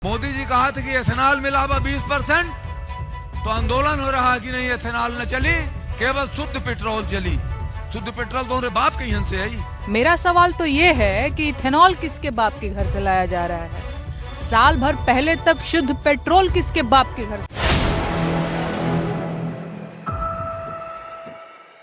मोदी जी कहा था कि एथेनॉल मिलावा 20%, तो आंदोलन हो रहा कि नहीं एथेनॉल न चली, केवल शुद्ध पेट्रोल चली। शुद्ध पेट्रोल तो बाप के यहाँ से आई। मेरा सवाल तो ये है कि इथेनॉल किसके बाप के घर से लाया जा रहा है? साल भर पहले तक शुद्ध पेट्रोल किसके बाप के घर से?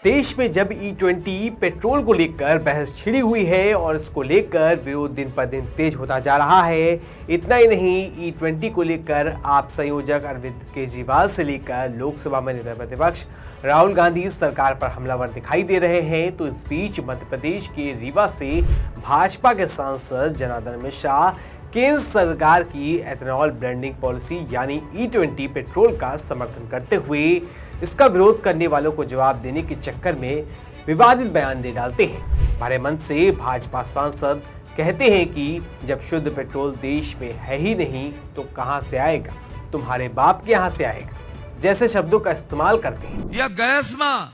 देश में जब E20 पेट्रोल को लेकर बहस छिड़ी हुई है और इसको लेकर विरोध दिन पर दिन तेज होता जा रहा है। इतना ही नहीं, E20 को लेकर आप संयोजक अरविंद केजरीवाल से लेकर लोकसभा में नेता प्रतिपक्ष राहुल गांधी सरकार पर हमलावर दिखाई दे रहे हैं। तो इस बीच मध्य प्रदेश के रीवा से भाजपा के सांसद जनार्दन मिश्रा केंद्र सरकार की एथेनॉल ब्लेंडिंग पॉलिसी यानी E20 पेट्रोल का समर्थन करते हुए इसका विरोध करने वालों को जवाब देने के चक्कर में विवादित बयान दे डालते हैं। भरे मन से भाजपा सांसद कहते हैं कि जब शुद्ध पेट्रोल देश में है ही नहीं तो कहां से आएगा, तुम्हारे बाप के यहां से आएगा, जैसे शब्दों का इस्तेमाल करते हैं। यह गैस में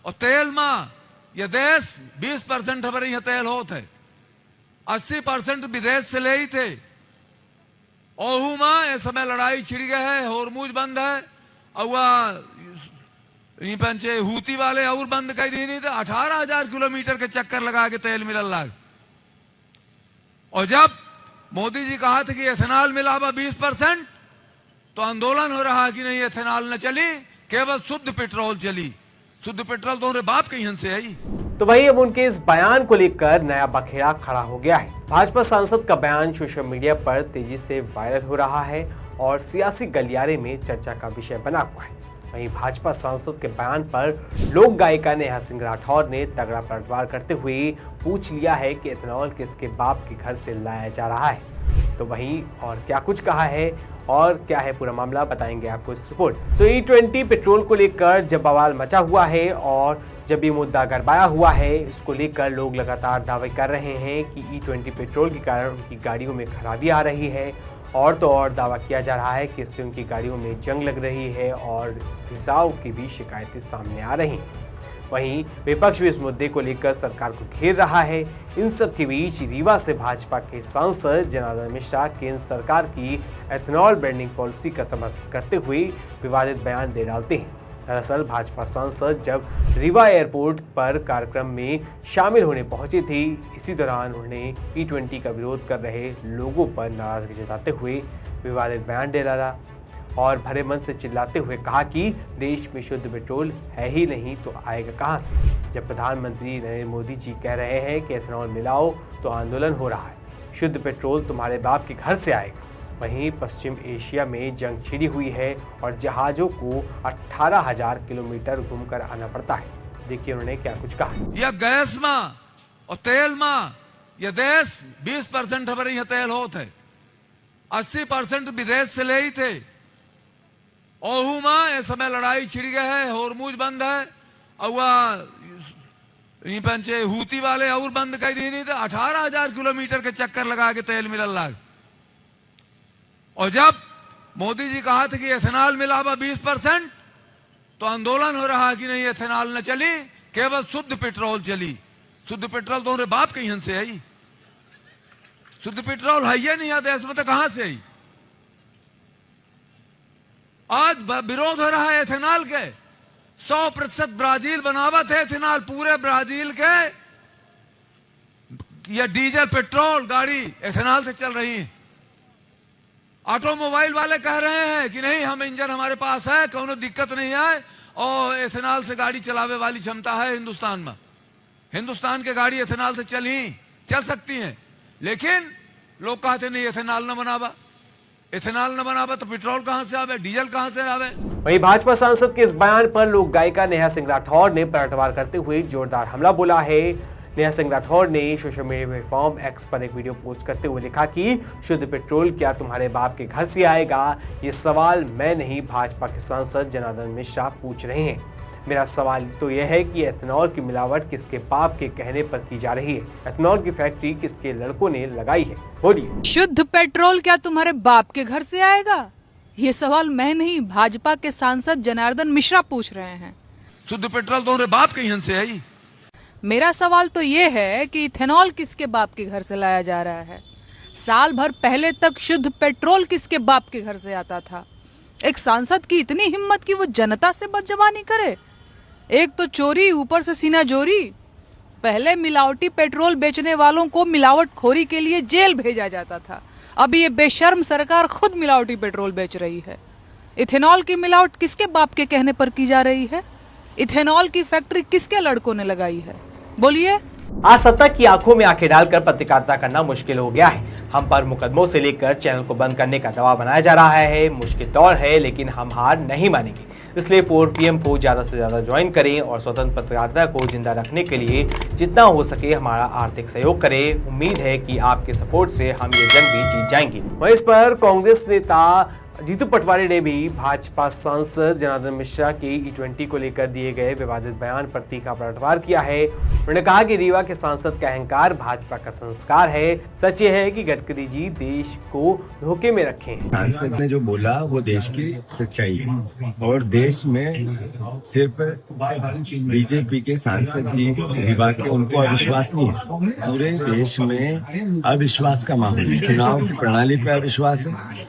और तेल में यह देश 20% हमारे यहाँ तेल होते है, 80% विदेश से ले ही थे। ओहू में इस समय लड़ाई छिड़ गई है, होर्मुज बंद है और पंचे हूती वाले और बंद कर दी नहीं थे। 18,000 किलोमीटर के चक्कर लगा के तेल मिलल लग। और जब मोदी जी कहा था कि एथेनॉल मिलावा 20%, तो आंदोलन हो रहा कि नहीं एथेनॉल न चली, केवल शुद्ध पेट्रोल चली। शुद्ध पेट्रोल तो बाप के यहाँ से आई। तो वहीं अब उनके इस बयान को लेकर नया बखेड़ा खड़ा हो गया है। भाजपा सांसद का बयान सोशल मीडिया पर तेजी से वायरल हो रहा है और सियासी गलियारे में चर्चा का विषय बना हुआ है। वहीं भाजपा सांसद के बयान पर लोक गायिका नेहा सिंह राठौर ने तगड़ा पलटवार करते हुए पूछ लिया है कि एथेनॉल किसके बाप के घर से लाया जा रहा है। तो वहीं और क्या कुछ कहा है और क्या है पूरा मामला, बताएंगे आपको इस रिपोर्ट। तो E20 पेट्रोल को लेकर जब बवाल मचा हुआ है और जब ये मुद्दा गरमाया हुआ है, इसको लेकर लोग लगातार दावे कर रहे हैं कि E20 पेट्रोल के कारण उनकी गाड़ियों में खराबी आ रही है और तो और दावा किया जा रहा है कि इससे उनकी गाड़ियों में जंग लग रही है और रिसाव की भी शिकायतें सामने आ रही हैं। वहीं विपक्ष भी इस मुद्दे को लेकर सरकार को घेर रहा है। इन सब के बीच रीवा से भाजपा के सांसद जनार्दन मिश्रा केंद्र सरकार की एथेनॉल ब्लेंडिंग पॉलिसी का समर्थन करते हुए विवादित बयान दे डालते हैं। दरअसल भाजपा सांसद जब रीवा एयरपोर्ट पर कार्यक्रम में शामिल होने पहुंचे थे, इसी दौरान उन्होंने E20 का विरोध कर रहे लोगों पर नाराजगी जताते हुए विवादित बयान दे डाला और भरे मन से चिल्लाते हुए कहा कि देश में शुद्ध पेट्रोल है ही नहीं तो आएगा कहां से। जब प्रधानमंत्री नरेंद्र मोदी जी कह रहे हैं कि एथेनॉल मिलाओ तो आंदोलन हो रहा है, शुद्ध पेट्रोल तुम्हारे बाप के घर से आएगा। वहीं पश्चिम एशिया में जंग छिड़ी हुई है और जहाज़ों को 18,000 किलोमीटर घूमकर आना पड़ता है। देखिए उन्होंने क्या कुछ कहा। यह गैस में और तेल में यह देश 20% हमारे यहाँ तेल होते है, 80% विदेश से ले ही थे। ओहू में इस समय लड़ाई छिड़ गई है, होर्मुज बंद है और पंचे हूती वाले और बंद कर दी नहीं थे। 18,000 किलोमीटर के चक्कर लगा के तेल मिलल लग। और जब मोदी जी कहा था कि एथेनॉल मिलावा 20%, तो आंदोलन हो रहा कि नहीं एथेनॉल न चली, केवल शुद्ध पेट्रोल चली। शुद्ध पेट्रोल तो बाप के यहाँ से आई। शुद्ध पेट्रोल है ही नहीं देश में, तो कहां से आई? आज विरोध हो रहा है एथेनॉल के। 100% ब्राजील बनावत है एथेनॉल, पूरे ब्राजील के ये डीजल पेट्रोल गाड़ी एथेनॉल से चल रही है। ऑटोमोबाइल वाले कह रहे हैं कि नहीं, हम इंजन हमारे पास है, कोनो दिक्कत नहीं है और एथेनॉल से गाड़ी चलावे वाली क्षमता है हिंदुस्तान में। हिंदुस्तान के गाड़ी एथेनॉल से चल सकती हैं। लेकिन लोग कहते नहीं एथेनॉल न बनावा, एथेनॉल न बनावा तो पेट्रोल कहां से आवे, डीजल कहां से आवे। वहीं भाजपा सांसद के इस बयान पर लोक गायिका नेहा सिंह राठौर ने पलटवार करते हुए जोरदार हमला बोला है। नेहा सिंह राठौर ने सोशल मीडिया प्लेटफॉर्म एक्स पर एक वीडियो पोस्ट करते हुए लिखा कि शुद्ध पेट्रोल क्या तुम्हारे बाप के घर से आएगा? ये सवाल मैं नहीं, भाजपा के सांसद जनार्दन मिश्रा पूछ रहे हैं। मेरा सवाल तो यह है कि एथेनॉल की मिलावट किसके बाप के कहने पर की जा रही है? एथेनॉल की फैक्ट्री किसके लड़कों ने लगाई है? बोलिए। शुद्ध पेट्रोल क्या तुम्हारे बाप के घर से आएगा? ये सवाल मैं नहीं, भाजपा के सांसद जनार्दन मिश्रा पूछ रहे हैं। शुद्ध पेट्रोल तो बाप के यहाँ से आई। मेरा सवाल तो ये है कि इथेनॉल किसके बाप के घर से लाया जा रहा है? साल भर पहले तक शुद्ध पेट्रोल किसके बाप के घर से आता था? एक सांसद की इतनी हिम्मत कि वो जनता से बदजबानी करे। एक तो चोरी, ऊपर से सीना जोरी। पहले मिलावटी पेट्रोल बेचने वालों को मिलावटखोरी के लिए जेल भेजा जाता था, अभी ये बेशर्म सरकार खुद मिलावटी पेट्रोल बेच रही है। इथेनॉल की मिलावट किसके बाप के कहने पर की जा रही है? इथेनॉल की फैक्ट्री किसके लड़कों ने लगाई है? बोलिए। आज सत्ता की आंखों में आंखें डालकर पत्रकारिता करना मुश्किल हो गया है। हम पर मुकदमों से लेकर चैनल को बंद करने का दबाव बनाया जा रहा है। मुश्किल दौर है, लेकिन हम हार नहीं मानेंगे। इसलिए 4 PM को ज़्यादा से ज़्यादा ज्वाइन करें और स्वतंत्र पत्रकारिता को जिंदा रखने के लिए जितना हो सके हमारा आर्थिक सहयोग करें। उम्मीद है कि आपके सपोर्ट से हम ये जंग भी जीत जाएंगे। वहीं इस पर कांग्रेस नेता जीतू पटवारी ने भी भाजपा सांसद जनार्दन मिश्रा के E20 को लेकर दिए गए विवादित बयान पर तीखा पलटवार किया है। उन्होंने कहा कि रीवा के सांसद का अहंकार भाजपा का संस्कार है। सच ये है कि गडकरी जी देश को धोखे में रखे हैं। सांसद ने जो बोला वो देश की सच्चाई है और देश में सिर्फ बीजेपी के सांसद जी रीवा के उनको अविश्वास नहीं है, पूरे देश में अविश्वास का माहौल है। चुनाव की प्रणाली पर अविश्वास है,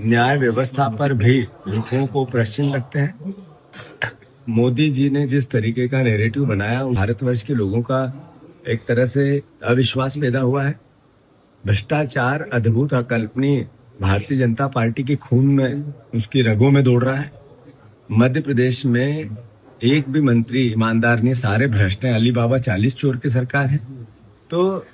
न्याय व्यवस्था पर भी लोगों को प्रश्न लगते हैं। मोदी जी ने जिस तरीके का नैरेटिव बनाया, भारतवर्ष के लोगों का एक तरह से अविश्वास पैदा हुआ है। भ्रष्टाचार अद्भुत अकल्पनीय भारतीय जनता पार्टी के खून में, उसकी रगों में दौड़ रहा है। मध्य प्रदेश में एक भी मंत्री ईमानदार नहीं, सारे भ्रष्ट हैं। अली बाबा 40 चोर की सरकार है। तो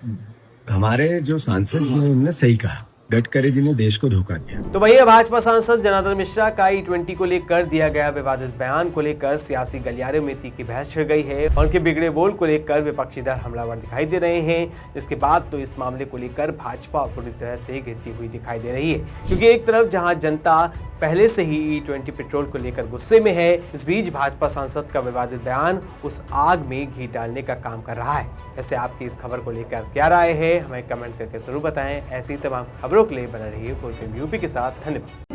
हमारे जो सांसद जी ने उन्होंने सही कहा, गडकरी जी ने देश को धोखा दिया। तो वही भाजपा सांसद जनार्दन मिश्रा का E20 को लेकर दिया गया विवादित बयान को लेकर सियासी गलियारे में तीखी बहस छिड़ गई है और उनके बिगड़े बोल को लेकर विपक्षी दल हमलावर दिखाई दे रहे हैं। जिसके बाद तो इस मामले को लेकर भाजपा पूरी तरह से गिरती हुई दिखाई दे रही है, क्योंकि एक तरफ जहां जनता पहले से ही E20 पेट्रोल को लेकर गुस्से में है, इस बीच भाजपा सांसद का विवादित बयान उस आग में घी डालने का काम कर रहा है। ऐसे आपकी इस खबर को लेकर क्या राय है, हमें कमेंट करके जरूर बताएं। ऐसी तमाम खबरों के लिए बने रहिए 4PM UP के साथ। धन्यवाद।